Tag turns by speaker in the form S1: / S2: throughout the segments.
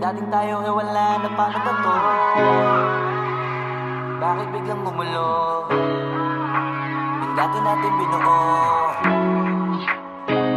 S1: dating tayo wala na paano ba to? Bakit biglang gumulo? Yung dati natin binuo,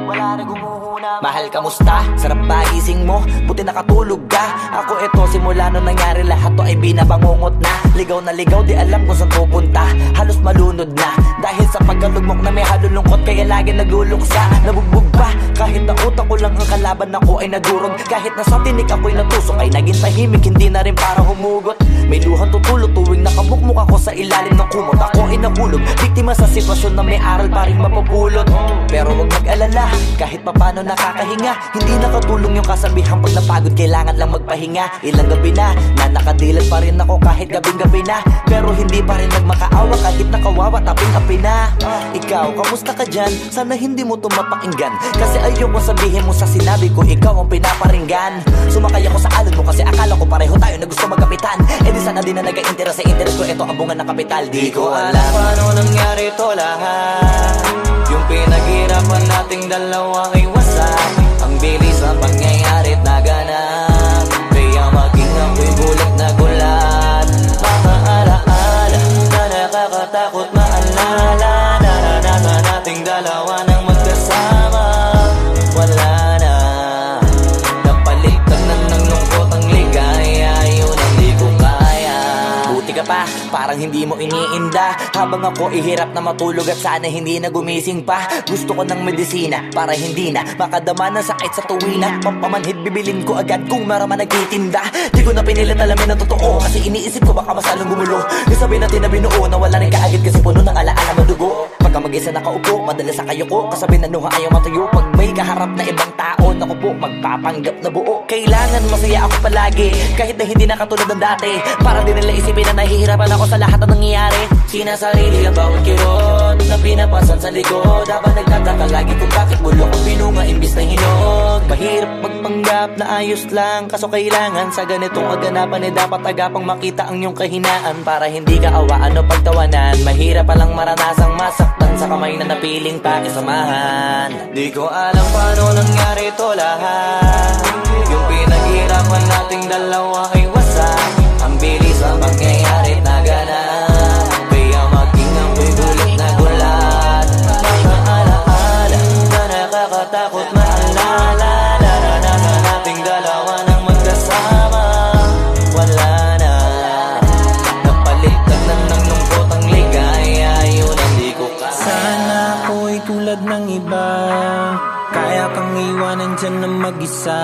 S1: wala na gumuhuna. Mahal, kamusta? Sarap ba gising mo? Buti nakatulog ka. Ako eto, simula nung nangyari lahat to ay binabangungot na. Ligaw na ligaw, di alam kung saan pupunta. Halos malunod na dahil sa pagkalugmok na may halulungkot. Kaya lagi nagluluksa, nabugbog pa. Kahit na utak ko lang ang kalaban, ako ay nagurog. Kahit na sa tinik ako'y natusok, ay naging tahimik, hindi na rin para humugot. May luhang tutulog tuwing nakabukmuk ako sa ilalim ng kumot. Ako ay nahulog, biktima sa sitwasyon na may aral pa rin mapupulot. Pero wag mag-alala, kahit papano nakakahinga. Hindi nakatulong yung kasabihan, pag napagod kailangan lang magpahinga. Ilang gabi na nakadilat pa rin ako kahit gabing-gabi na. Pero hindi pa rin nagmakaawa kahit nakawawa taping-api na. Ikaw, kamusta ka dyan? Sana hindi mo to mapakinggan, kasi ayoko sabihin mo sa sinabi ko ikaw ang pinaparinggan. Sumakay ako sa alon mo kasi akala ko pareho tayo na gusto magkapitan. E di sana din na nag-interest sa interest ko, ito abungan ng kapital. Di ko alam paano nangyari to lahat. Yung pinaghirapan nating dalawa ay wasak. Ang bilis ng pangyayari't naganap, kaya maging ako'y gulat na gulat. Mga alaala na nakakatakot maalala. Naranasan nating dalawa ng magkasama. Wala na, napalitan na ng lungkot ang ligaya. Yun ang di ko kaya. Buti ka pa, parang hindi mo iniinda. Habang ako ihirap na matulog at sana hindi na gumising pa. Gusto ko ng medisina para hindi na makadama ng sakit sa tuwina. Pampamanhid bibilin ko agad kung marama nagtitinda. Di ko na pinilit alamin ang totoo, kasi iniisip ko baka mas lalong gumulo. Isabi natin na binuo na wala rin kaagad kasi puno ng alaala madugo. Pagka mag-isa nakaupo, madalas sa kayo ko, kasabi na nuha ayaw matuyo. Pag may kaharap na ibang tao, naku po, magpapanggap na buo. Kailangan masaya ako palagi, kahit na hindi na katulad ng dati. Para din nila isipin na nahihirapan ako sa lahat ng nangyayari. Sinasarili ang bawat kirot na pinapasan sa likod. Habang nagtataka lagi kung bakit bulok ang pinunga imbis na hinog. Mahirap magpanggap na ayos lang, kaso kailangan sa ganitong kaganapan dapat agapang makita ang iyong kahinaan. Para hindi ka awaan o pagtawanan, mahirap palang maranasang masaktan sa kamay na napiling pakisamahan. Di ko alam paano nangyari to lahat. Yung pinaghirapan nating dalawa ay wasak. Ang bilis ang pangyayari't naganap, kaya maging ako'y gulat na gulat. Mga alaala na nakakatakot maalala. Naranasan nating dalawa ng magkasama. Wala na, napalitan na ng lungkot ang ligaya. Yun ang di ko kaya.
S2: Sana ako'y tulad ng iba, kaya kang iwanan dyan na mag-isa.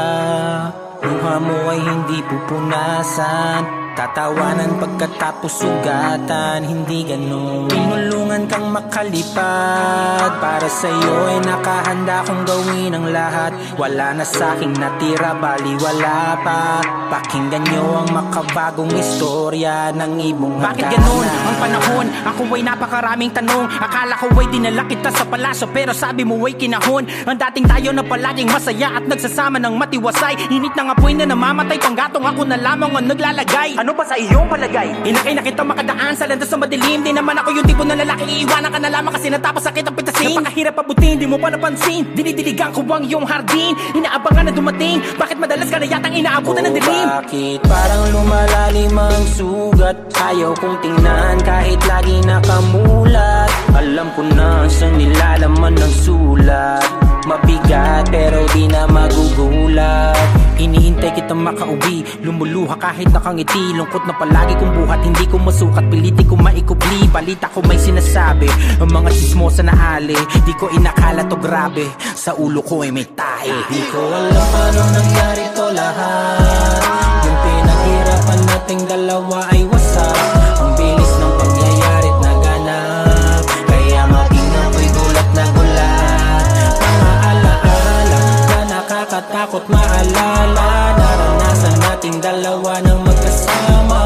S2: Luha mo ay hindi pupunasan, tatawanan pagkatapos sugatan. Hindi ganon, tinulungan kang makalipad. Para sa'yo ay nakahanda kong gawin ang lahat. Wala na sa'king natira, baliwala pa. Pakinggan nyo ang makabagong istorya ng ibong hagdanan.
S3: Bakit ganon ang panahon? Ako ay napakaraming tanong. Akala ko ay dinala kita sa palaso, pero sabi mo ay kinahon. Ang dating tayo na palaging masaya at nagsasama ng matiwasay. Init ng apoy na namamatay, panggatong ako na lamang ang naglalagay. Ano pa sa iyong palagay? Inakay na kita makadaan sa landas sa madilim. Di naman ako yung tipo na lalaki, iiwanan ka na lamang kasi natapos sakit ang pitasin. Napakahirap pabutin, di mo pa napansin. Dinidiligan ko ang iyong hardin, inaabangan na dumating. Bakit madalas ka na yatang inaabutan ng dilim?
S2: Bakit parang lumalalim ang sugat? Ayaw kong tingnan kahit lagi nakamulat. Alam ko na sa nilalaman ng sulat. Mabigat pero di na magugulat. Iniintay kitang makauwi, lumuluha kahit nakangiti. Lungkot na palagi kong buhat, hindi ko masukat. Pilitin ko maikubli, balita ko may sinasabi. Ang mga chismosa na ali, di ko inakala to grabe. Sa ulo ko ay may tae. Di ko alam paano nangyari to lahat. Yung pinaghirapan nating dalawa ay wasak. Ang bilis ng pangyayari't naganap, kaya maging ako'y gulat na gulat. Mga alaala na nakakatakot maalala. Naranasan nating dalawa ng magkasama.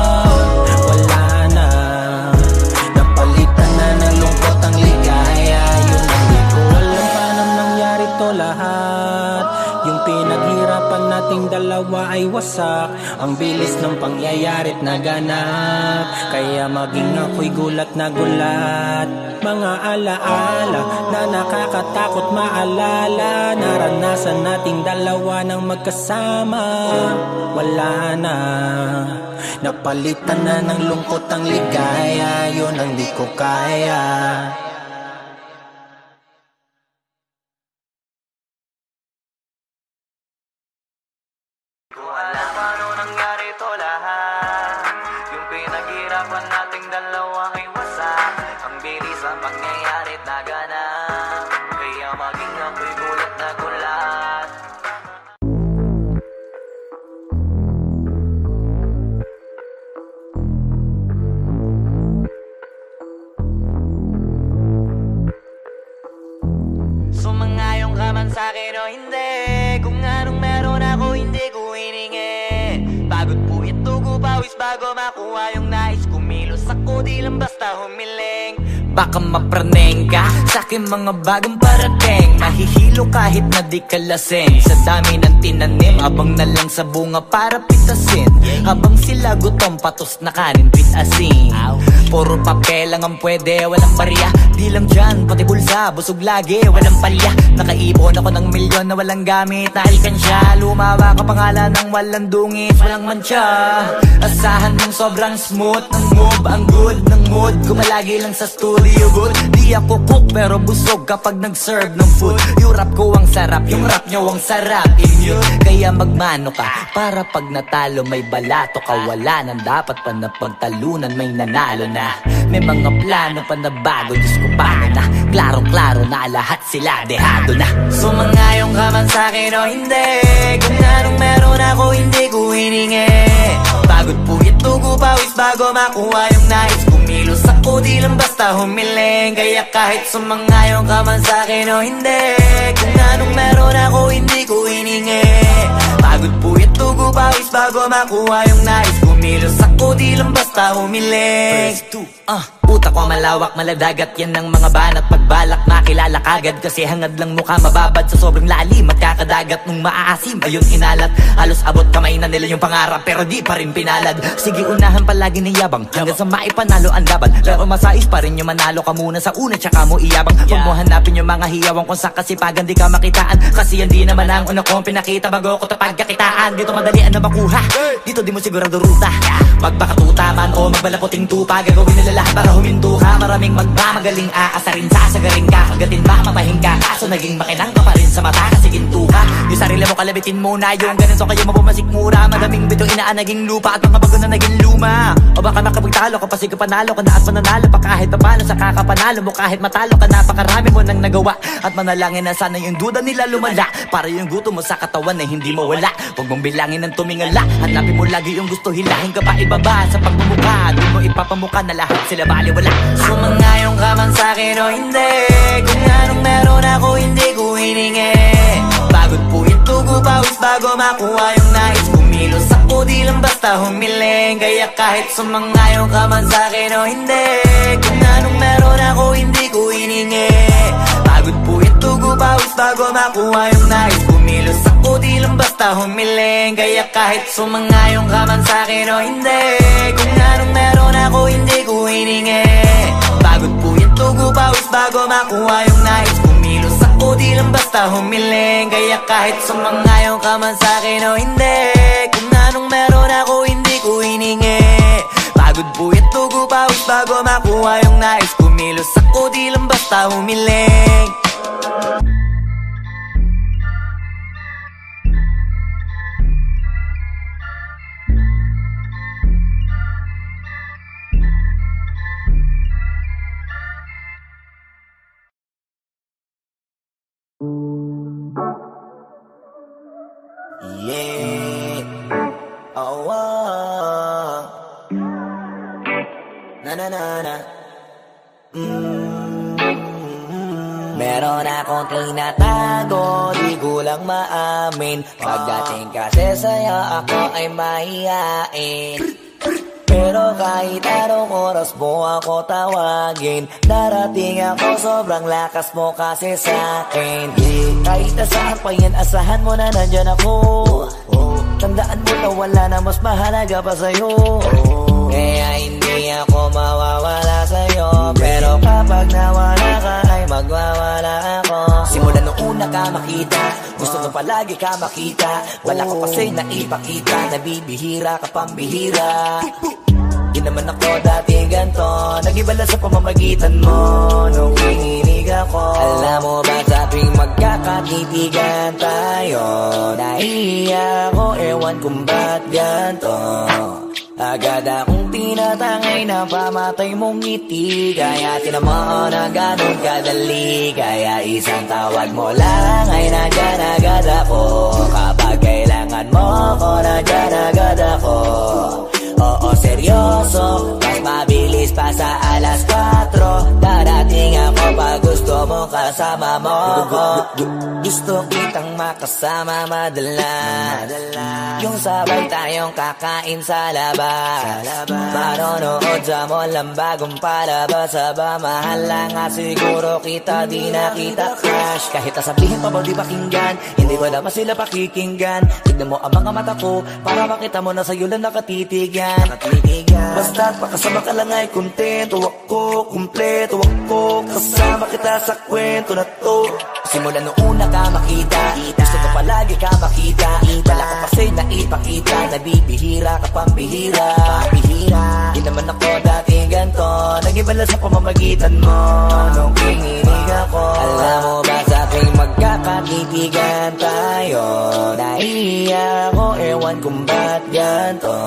S2: Wala na, napalitan na ng lungkot ang ligaya. Yun ang di ko alam paano nangyari to lahat. Yung pinaghirapan natin nating dalawa ay wasak. Ang bilis ng pangyayari't naganap, kaya maging ako'y gulat na gulat. Mga alaala na nakakatakot maalala, naranasan nating dalawa ng magkasama. Wala na, napalitan na ng lungkot ang ligaya, yun ang di ko kaya.
S1: Kung alam paano nangyari to lahat, yung pinaghirapan nating dalawa ay wasak. Ang bilis ang pangyayari't naganap, kaya maging ako'y gulat na gulat. Sumangayong ka man sa'kin o hindi, kung anong meron ako hindi ko hiningi. Pagod po ito ko pawis bago makuha yung nais. Kumilos ako di lang basta humiling. Baka mapraneng ka sa'kin mga bagong parating. Mahihilo kahit na di ka lasing. Sa dami ng tinanim, abang na lang sa bunga para pitasin. Habang sila gutom, patos na kanin with asin. Puro papel lang ang pwede, walang barya. Di lang dyan, pati bulsa, busog lagi, walang palya. Nakaipon ako ng milyon na walang gamit na alkansya. Lumawa ka pangalan ng walang dungis, walang mancha. Asahan mong sobrang smooth ng move, ang good ng mood. Kumalagi lang sa studio good. Di ako cook pero busog kapag nag-serve ng food. Yung rap ko ang sarap, yung rap nyo ang sarap. Immune, kaya magmano ka para pag natalo may balato ka. Wala nang dapat pa na pagtalunan, may nanalo na. May mga plano pa na bago, Diyos ko paano na. Klarong-klaro na lahat sila dehado na. Sumangayong ka man sa'kin o hindi, kung anong meron ako hindi ko hiningi. Pagod po ito ko pawis bago makuha yung nais. Kumilos ako di lang basta humiling. Kaya kahit sumangayong ka man sa'kin o hindi, kung anong meron ako hindi ko hiningi. Pagod po ito ko pawis bago makuha yung nais. Kumilos ako di lang basta humiling. Utak ko malawak, maladagat yan ng mga banat. Pagbalak makilala kagad kasi hangad lang mukha mababad sa sobrang lalim at kakadagat nung maaasim. Ayun inalat, halos abot kamay na nila yung pangarap pero di pa rin pinalad. Sige unahan palagi ni yabang hanggang sa maipanalo ang laban. Pero masais pa rin yung manalo ka muna sa una tsaka mo iyabang. Huwag mo hanapin yung mga hiyawang kung sa kasipagan di ka makitaan. Kasi yan di naman ang una kong pinakita bago ko tapagkakitaan. Dito madalian na makuha, dito di mo sigurado ruta. Magpakatuta man o magbalaputing tupa, gagawin nila lahat para huminto ka. Maraming magmamagaling aasarin, sasagarin ka, kagatin ba mapahing ka. Kaso naging makinang ka pa rin sa mata kasi ginto ka. Yung sarili mo kalabitin muna, yung ganito kayo mapumasik mura. Madaming bito inaan naging lupa at mga bago na naging luma. O baka makapagtalo ka pa sige panalo ka na at mananalo pa kahit papalo sa kakapanalo mo. Kahit matalo ka napakarami mo nang nagawa at manalangin na sana yung duda nila lumala para yung gutom mo sa katawan na hindi mawala. Huwag mong bilangin ng tumingala, hanapin mo lagi yung gusto, hilahin ka pa ibaba sa pagmumukha. Di mo ipapamuka na lahat sila baliwala. Sumangayong ka man sa'kin o hindi, kung anong meron ako hindi ko hiningi. Pagod po ito ko pawis bago makuha yung nais. Kumilos ako di lang basta humiling. Kaya kahit sumangayong ka man sa'kin o hindi, kung anong meron ako hindi ko hiningi. Pagod po ito ko pawis bago makuha yung nais. Kumilos ako di lang basta humiling. Kaya kahit sumangayong ka man sa'kin o hindi, kung anong meron ako hindi ko hiningi. Pagod po ito ko pawis bago makuha yung nais. Kumilos ako di lang basta humiling. Kaya kahit sumangayong ka man sa'kin o hindi, kung anong meron ako hindi ko hiningi. Pagod po ito ko pawis bago makuha yung nais. Kumilos ako di lang basta humiling. Yeah. Oh, oh. Na na na na. Meron akong tinatago, di ko lang maamin. Pagdating kasi sa'yo ako ay mahihain. Pero kahit anong oras mo ako tawagin, darating ako, sobrang lakas mo kasi sa'kin. Kahit nasaan pa yan, asahan mo na nandyan ako. wala na mas mahalaga pa sa'yo. Kaya hindi ako mawawala sa'yo, pero kapag nawala ka ay magwawala ako. Simula nung una ka makita, gusto mo palagi ka makita. Wala ka kasi naipakita, nabibihira ka pambihira. Di naman ako dati ganto, nag-iba lang sa pamamagitan mo nung kinilig ako. Alam mo ba sa tuwing magkakatitigan tayo, nahihiya ako, ewan kung ba't ganto. Agad akong tinatangay na pamatay mong ngiti, kaya tinamaan na ganun kadali. Kaya isang tawag mo lang ay nandyan agad ako. Kapag kailangan mo ko, nandyan agad ako. Oo, seryoso, mas mabilis pa sa alas 4. Darating ako pag gusto mo kasama mo ko. Gusto kitang makasama madalas, yung sabay tayong kakain sa labas, manonood sa mall ang bagong palabas. Aba, mahal lang nga siguro kita, di na kita crush. Kahit nasabihin pa ba di pakinggan, hindi ko naman sila pakikinggan. Tignan mo ang mga mata ko, para makita mo na sa'yo lang nakatitigan. Basta't pakasama ka lang ay kontento ako, kumpleto ako. Kasama kita sa kwento na to. Simula nung una ka makita, gusto ko palagi ka makita. Wala ka kasi naipakita, nabibihira ka pambihira. Di naman ako dati ganto, nag-iba lang sa pamamagitan mo nung kinilig ako. Alam mo ba sa tuwing magkakatitigan tayo, nahihiya ako, ewan kung ba't ganto.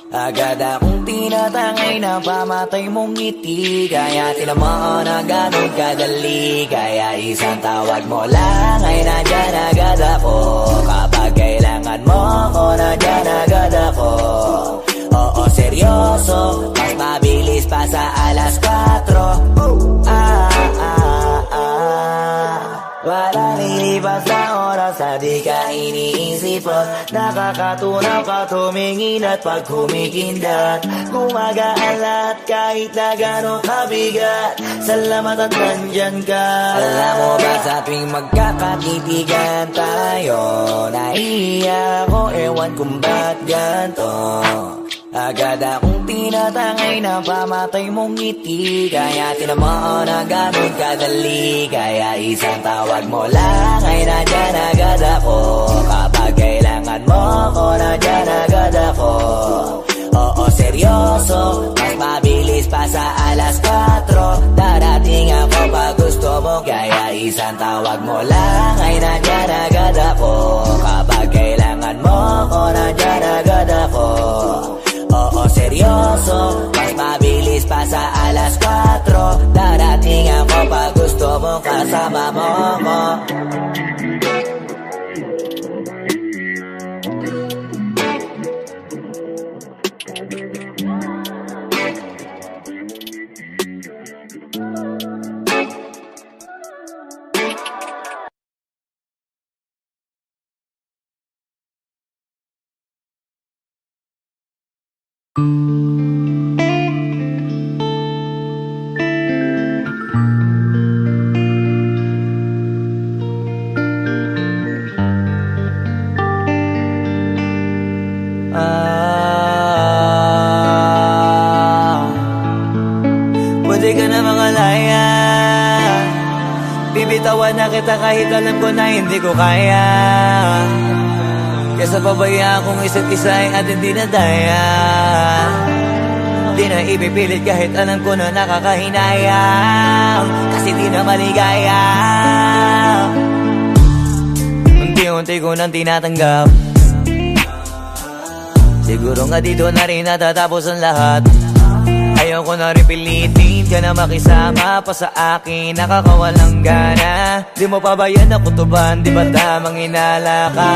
S1: Agad akong tinatangay na pamatay mong ngiti, kaya tinamaan na ganun kadali. Kaya isang tawag mo lang ay nandyan agad ako. Kapag kailangan mo ko, nandyan agad ako. Oo, seryoso, mas mabilis pa sa alas 4. Wala nilipas na oras na di ka iniisipon. Nakakatunaw ka tumingin at pag humikindat, gumagaan lahat kahit na gano'ng kabigat. Salamat at nandyan ka. Alam mo ba sa tuwing magkakatitigan tayo, nahihiya ako, ewan kung ba't ganto. Agad akong tinatangay na pamatay mong ngiti, kaya tinamaan na ganun kadali. Kaya isang tawag mo lang ay nandyan agad ako. Kapag kailangan mo ko, nandyan agad ako. Oo, seryoso, mas mabilis pa sa alas 4. Darating ako pag gusto mo, kaya isang tawag mo lang ay nandyan agad ako. Kapag kailangan mo ko, nandyan agad ako. Oo, seryoso, mas mabilis pa sa alas 4. Darating ako pag gusto mo kasama mo ko. Pwede ka na mangalaya, bibitawan na kita kahit alam ko na hindi ko kaya. Kesa pabayaan kong isa't isa ay atin di na daya. Di na ipipilit kahit alam ko na nakakahinayang, kasi di na maligaya. Unti-unti ko nang tinatanggap, siguro nga dito na rin natatapos ang lahat. Ayaw ko na rin pilitin ka na makisama pa sa akin, nakakawalang gana. Di mo pa ba yan nakutuban, di ba tamang inala ka?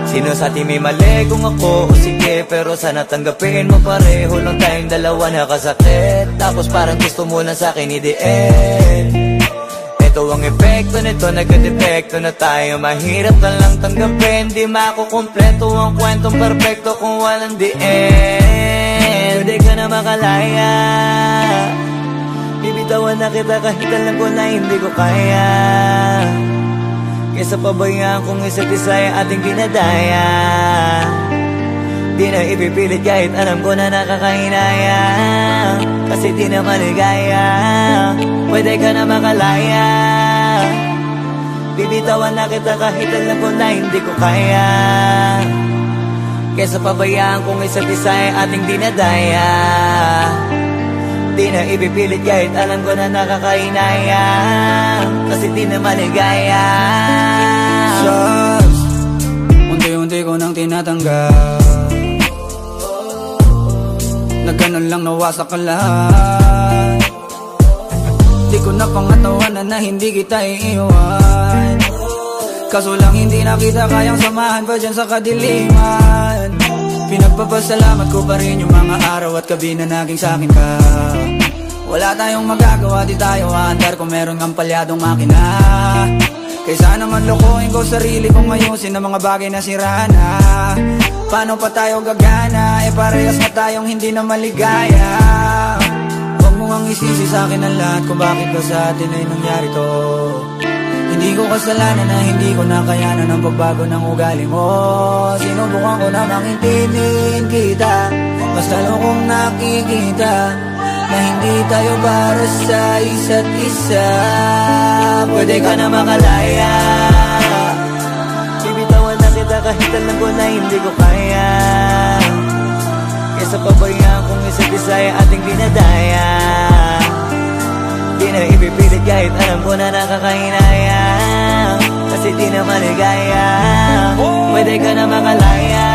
S1: Sino sa atin may mali kung ako o sige, pero sana tanggapin mo pareho lang tayong dalawa nakasakit. Tapos parang gusto mo lang sa akin i-end. Ito ang epekto nito, nagka-depekto na tayo. Mahirap na lang tanggapin, di makukumpleto ang kwentong perfecto kung walang the end. Pwede ka na makalaya, bibitawan na kita kahit alam ko na hindi ko kaya. Kesa pabayaan kung isa't isa ay ating dinadaya. Di na ipipilit kahit alam ko na nakakahinayang, kasi di na maligaya. Pwede ka na makalaya, bibitawan na kita kahit alam ko na hindi ko kaya. Kesa pabayaan kung isa't isa ay ating dinadaya. Di na ipipilit kahit alam ko na nakakahinayang, kasi di na maligaya.
S4: Sus, unti-unti ko nang tinatanggap, na ganun lang nawasak ka lahat. Di ko na pangatawanan na hindi kita iiwan, kaso lang hindi na kita kayang samahan pa dyan sa kadiliman. Pinagpapasalamat ko pa rin yung mga araw at gabi na naging sa'kin ka. Wala tayong magagawa, di tayo aandar kung meron kang palyadong makina. Kaysa naman lokohin ko sarili kong ayusin ang mga bagay na sira na. Paano pa tayo gagana, parehas na tayong hindi na maligaya. Huwag mo ngang isisi sa'kin ang lahat kung bakit ba sa atin ay nangyari to. Hindi ko kasalanan na hindi ko nakayanan ang pagbago ng ugali mo. Sinubukan ko namang intindihin kita, basta kung nakikita na hindi tayo para sa isa't isa.
S1: Pwede ka na makalaya, bibitawan na kita kahit alam ko na hindi ko kaya. Kesa pabayaan kung isa't isa ay ating dinadaya. Di na ipipilit kahit alam ko na nakakahinayang, kasi di na maligaya. Pwede ka na makalaya,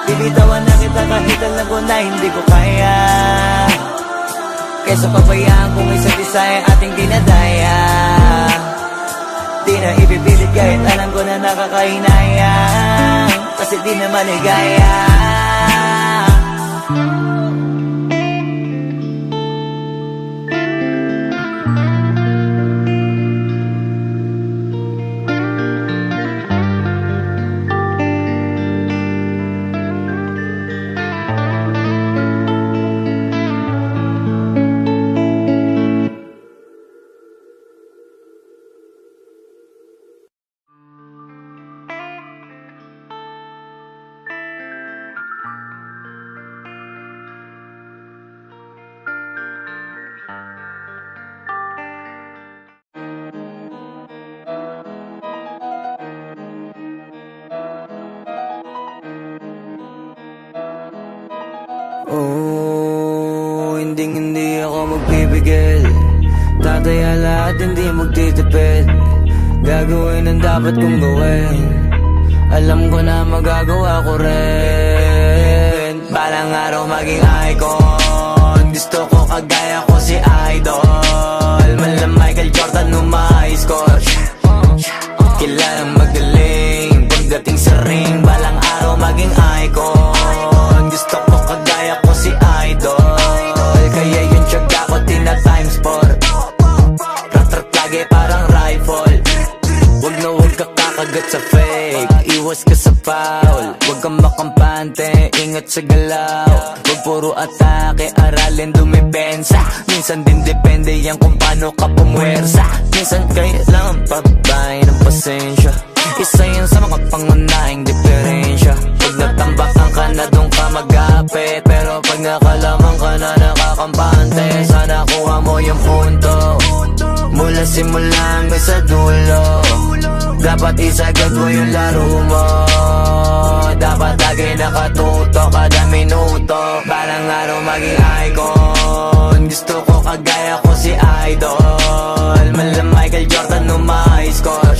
S1: bibitawan na kita kahit alam ko na hindi ko kaya. Kesa pabayaan kung isa't isa ay ating dinadaya. Di na ipipilit kahit alam ko na nakakahinayang, kasi di na maligaya.
S4: Oh, hindi ako magpipigil, tataya lahat, hindi magtitipid. Gagawin ang dapat kong gawin, alam ko na magagawa ko rin. Balang araw maging icon, gusto ko kagaya ko si Idol. Malam Michael Jordan nung ma-high score, kilalang magaling pagdating sa ring. Balang araw maging icon, gusto ko kagaya ko si Idol. Kaya yung tiyaga ko tina-times 4, rat-rat lagi parang rifle. Wag na wag ka kakagat sa fake, iwas ka sa foul. Wag kang makampante, ingat sa galaw. Wag puro atake, aralin dumipensa. Minsan din depende yan kung paano ka pumwersa. Minsan kailangan pabay ng pasensya, isa yan sa mga pangunahing diferensya. Pag natambakan ka na doon ka mag-apit, pero pag nakalaman ka na nakakampante, sana kuha mo yung punto mula simula hanggang sa dulo. Dapat isagad mo yung laro mo, dapat lagi nakatuto kada minuto. Balang araw maging icon, gusto ko kagaya ko si Idol. Malam Michael Jordan nung ma-high score,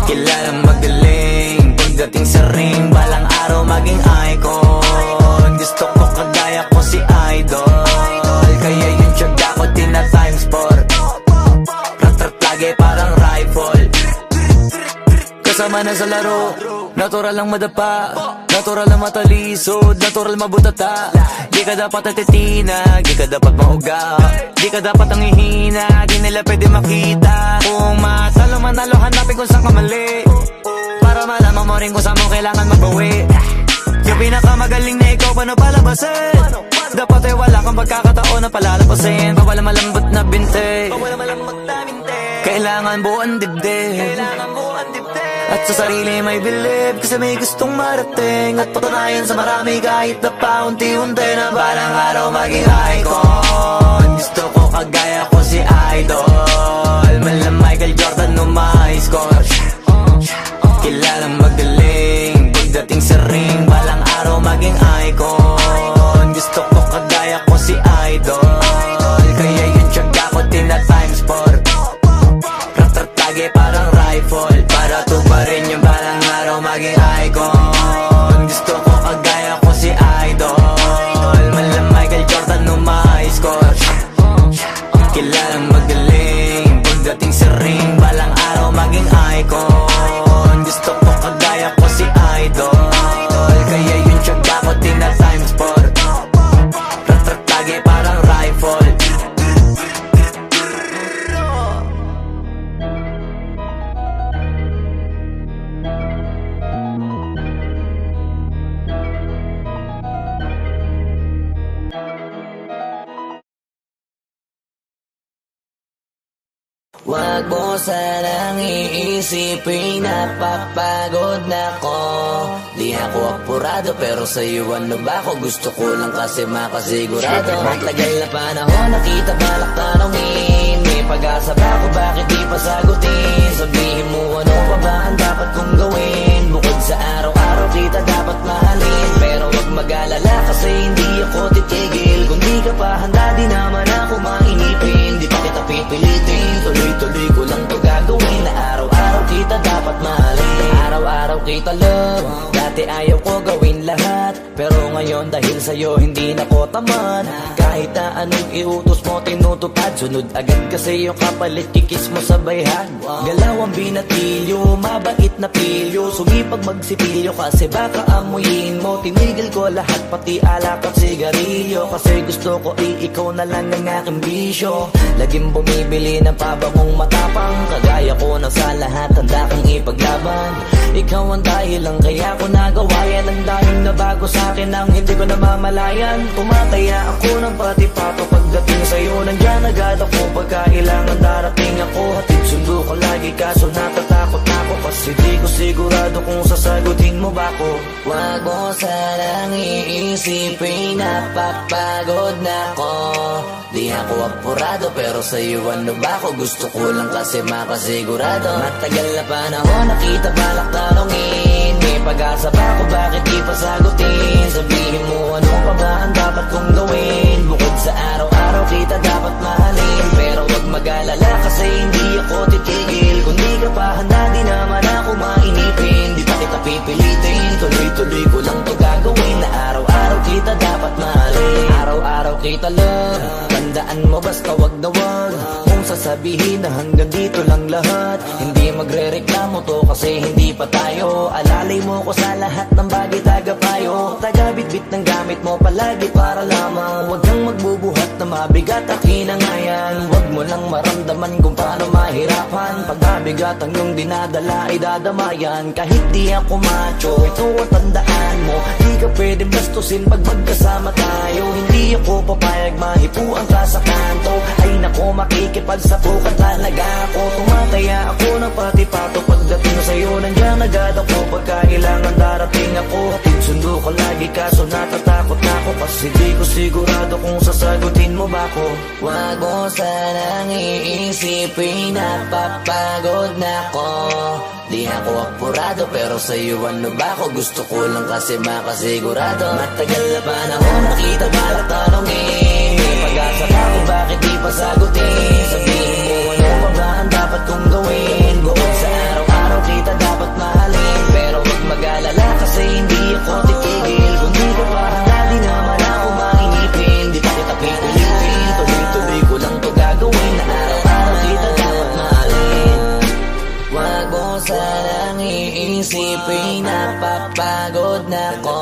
S4: kilalang magaling pagdating sa ring. Balang araw maging icon, gusto ko kagaya ko si Idol. Kaya yung tiyaga ko tina-times 4, rat-rat lagi parang rifle. Kasama na sa laro, natural lang madapa, natural lang matalisod, natural mabutata. Di ka dapat natitinag, di ka dapat mauga, di ka dapat ang ihina, di nila pwede makita. Kung matalo manalo, hanapin kung saan ka mali, para malaman mo rin kung saan mo kailangan magbawi. Yung pinakamagaling na ikaw, paano palabasin? Dapat ay wala kang pagkakataon na palalapasin. Bawal malambot na binte, kailangan buuan dibdib. At sa sarili may believe, kasi may gustong marating at patunayan sa marami kahit na paunti-unti na balang araw maging icon. Gusto ko kagaya ko si Idol, mala Michael Jordan no my score. Kilalang magaling pagdating sa ring, balang araw maging icon. Gusto ko kagaya ko si Idol, kaya yung tiyaga ko tina times 4. Ratatage parang rifle, para tuparin yung balang araw maging icon. Gusto ko kagaya ko si Idol, mala Michael Jordan no my score. Kilalang magaling pagdating sa ring, balang araw maging icon. Gusto ko kagaya ko si Idol, kaya yung tiyaga ko tina times 4. Ratatage parang rifle. Wag mo sanang iisipin na papagod na ko. Di ako apurado pero sa'yo ano ba ako? Gusto ko lang kasi makasigurado. Matagal na panahon nakita balak tanongin, may pag-asa ba ako bakit di pa sagutin? Sabihin mo ano pa ba ang dapat kong gawin? Bukod sa araw-araw kita dapat mahalin, pero wag mag-alala kasi hindi ako titigil. Kung di ka pa handa di naman ako mainipin, di pa kita pipilitin. Tuloy-tuloy ko lang to gagawin, na araw-araw kita dapat mahalin. Araw-araw kita love, dati ayaw ko gawin lahat, pero ngayon dahil sa'yo hindi na ko tamad. Kahit na anong iutos mo tinutupad, sunod agad kasi yung kapalit kikis mo sa bayhan. Galaw ang binatilyo, mabait na pilyo, sumipag magsipilyo kasi baka amuyin mo. Tinigil ko lahat pati alak at sigarilyo, kasi gusto ko ikaw na lang ang aking bisyo. Laging bumibili ng pabangong matapang, kagaya ko na sa lahat handa kang ipaglaban. Ikaw ang dahilan kaya ko nagawa yan, ang daming nabago sa'kin ang hindi ko namamalayan. Tumataya ako ng pati pato pagdating sa'yo, nandyan agad ako pagkailangan darating ako. Hatid sundo ko lagi kaso natatakot ako, kasi di ko sigurado kung sasagutin mo ba ko. Wag mo sanang iisipin na papagod na ko. Di ako apurado pero sa'yo ano ba ako? Gusto ko lang kasi makasigurado. Matagal na panahon nakita balak tanongin, may pag-asa ba ako bakit di pa sagutin? Sabihin mo ano pa ba ang dapat kong gawin? Bukod sa araw-araw kita dapat mahalin, pero wag mag-alala kasi hindi ako titigil. Kung di ka pa handa di naman ako mainipin, di pa kita pipilitin. Tuloy-tuloy ko lang to gagawin, na araw-araw kita dapat mahalin. Araw-araw kita love, tandaan mo basta wag na wag kung sasabihin na hanggang dito lang lahat. Hindi magre-reklamo to kasi hindi pa tayo. Alalay mo ko sa lahat ng bagay tagapayo. Taga-bitbit ng gamit mo palagi para lamang wag kang magbubuhat na mabigat akin ang ayan. Wag mo lang maramdaman kung paano mahirapan, pag mabigat ang iyong dinadala ay dadamayan. Kahit di ako macho, ito ang tandaan mo, di ka pwede bastusin pag magkasama tayo. Hindi ako papayag mahipuan ka sa kanto, ay nako makikipagsapukan talaga ako. Tumataya ako ng pati pato pagdating sa'yo, nandiyan agad ako pagkailangan darating ako. Hatid sundo ko lagi kaso natatakot na ako, kasi di ko sigurado kung sasagutin mo ba ko. Wag mo sanang iisipin na papagod na ko. Di ako apurado pero sa'yo ano ba ako? Gusto ko lang kasi makasigurado. Matagal na panahon nakita balak tanongin, may pag-asa ba ako bakit di pa sagutin? Sabihin mo ano pa ba ang dapat kong gawin? Bukod sa araw-araw kita dapat mahalin, pero wag mag-alala kasi hindi ako titigil. Kung di ka pa handa di naman ako mainipin, di pa kita pipilitin. Tuloy-tuloy ko lang to gagawin, na araw-araw kita dapat mahalin. Wag mo sanang iisipin na papagod na ko.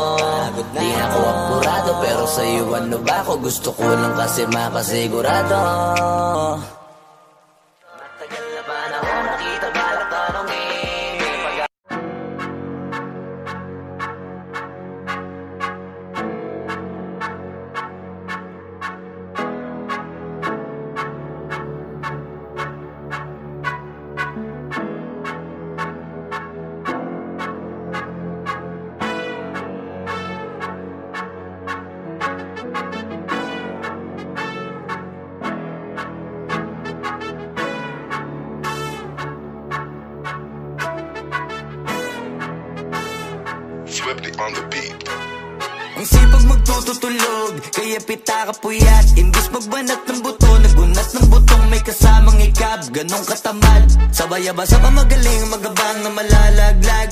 S4: Di ako apurado pero sa'yo ano ba ako? Gusto ko lang kasi makasigurado. Matagal na panahon nakita balak tanongin, may pag-
S5: Swifty on the beat.
S1: Ang sipag magtututulog, kaya pita ka puyat. Imbis magbanat ng buto, nagunat ng butong may kasamang ikab. Ganong katamad, sabay-abasa pa magaling, magabang na malalaglag.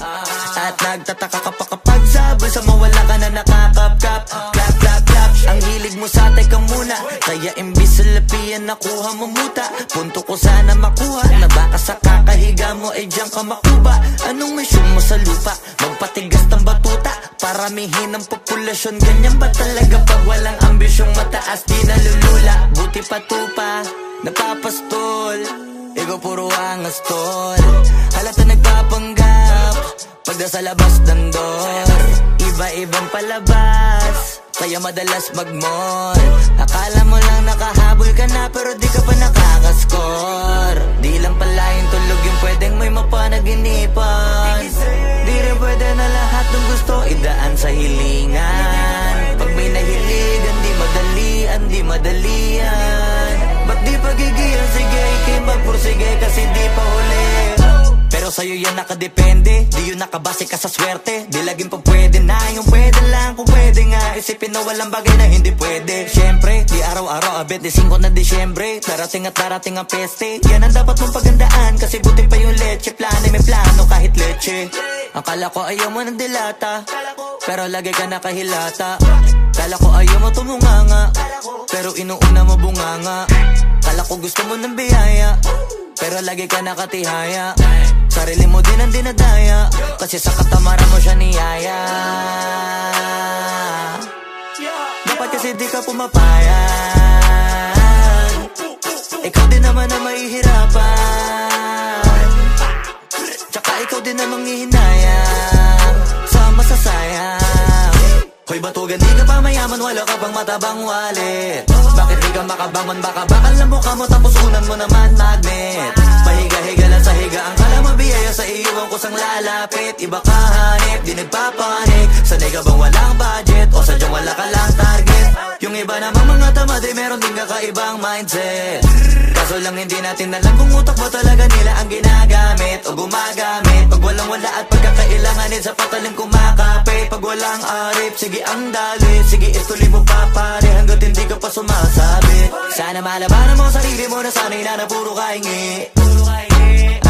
S1: At nagtataka ka pa kapag sabay sa mawala ka na nakakapkap. Clap, clap, clap, ang hilig mo sa atay ka muna. Kaya imbis sa lapian nakuha mo muta. Punto ko sana makuha, na baka sa kakahiga mo ay diyan ka makuba. Anong mission mo sa lupa? Magpatigas ng batuta, paramihin ang populasyon. Ganyan ba talaga pag walang ambisyong mataas? Di nalulula, buti patupa, napapastol. Ikaw puro angas tol, halata nagpapanggap pagda sa labas ng door. Iba-ibang palabas, kaya madalas mag-mall. Akala mo lang nakahabol ka na, pero di ka pa nakakascore. Di lang pala yung tulog yung pwedeng may mapanaginipan. Di rin pwede na lahat ng gusto idaan sa hilingan. Pag may nahiligan, di madalian. Ba't di pagigilan? Sige, ikay magpursige kasi di pa huli. Pero sa'yo yan nakadepende, di yun nakabase ka sa swerte. Di laging pa pwede na, yung pwede lang kung pwede nga. Isipin na walang bagay na hindi pwede. Siyempre, di araw-araw, 25 na Disyembre. Darating at darating ang peste, yan ang dapat mong pagandaan. Kasi buti pa yung leche, plano may plano kahit leche. Akala ko ayaw mo ng dilata, pero lagi ka nakahilata. Kala ko ayaw mo tumunganga, pero inuuna mo bunganga. Kala ko gusto mo ng biyaya, pero lagi ka nakatihaya. Sarili mo din ang dinadaya, kasi sa katamaran mo siya niyaya. Dapat kasi di ka pumapayag, ikaw din naman na mahihirapan. Tsaka ikaw din namang hihinayang sa masasayang. Hoy batugan, di ka pa mayaman, wala ka pang matabang wallet. Bakit di ka makabangon, baka bakal na mukha mo tapos unan mo naman magnet. Pahiga-higa lang sa higa, ang kala mabiyaya sa iyo ang kusang lalapit. Iba ka hanip, di nagpapanik. Sanay ka bang walang budget o sadyang wala ka lang target? Yung iba namang mga tamad ay meron din kakaibang mindset. Kaso lang hindi natin alam kung utak ba talaga nila ang ginagamit o gumagamit. Pag walang wala at pagkakailanganin sa patalim kumakapit. Pag walang arip, sige ang dali, sige ituloy mo pa pare hanggat hindi ka pa sumasabi. Sana malabanan mo sarili mo na sana'y na puro kahingi.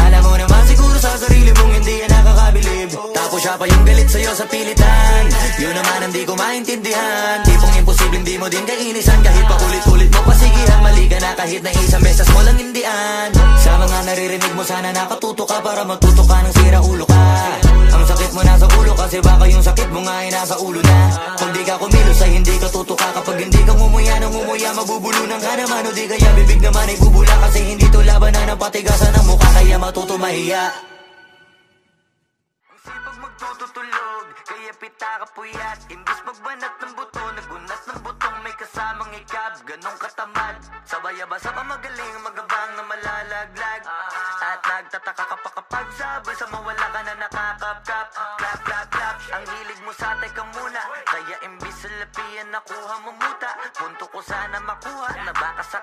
S1: Alam mo naman siguro sa sarili mong hindi yan nakakabilib. Tapos siya pa yung galit sa'yo sa pilitan. Yun naman ang di ko maintindihan. Tipong imposibleng di mo din kainisan. Kahit pa ulit-ulit mo pasigihan, mali ka na kahit na isang beses mo lang hindian. Sa mga naririnig mo sana nakatuto ka para matuto ka ng sira ulo ka. Ang sakit mo nasa ulo kasi baka yung sakit mo nga ay nasa ulo na. Kung di ka kumilos ay hindi ka tutuka. Kapag hindi ka ngumuya ng ngumuya, mabubulunan ka naman. O di kaya bibig naman ay bubula, kasi hindi to labanan ng patigasan ng mukha, kaya matuto mahiya. Ang sipag magtututulog, kaya pita ka puyat. Imbis magbanat ng buto, nagunat ng butong may kasamang ikab. Ganong katamad, sabay-abasa pa magaling, magabang na malalaglag. At nagtataka ka pa kapag sabay sa mawala ka na nakakapkap. Clap, clap, clap, ang hilig mo sa atay ka muna. Kaya imbis sa lapian nakuha mo muta. Punto ko sana makuha, na baka sa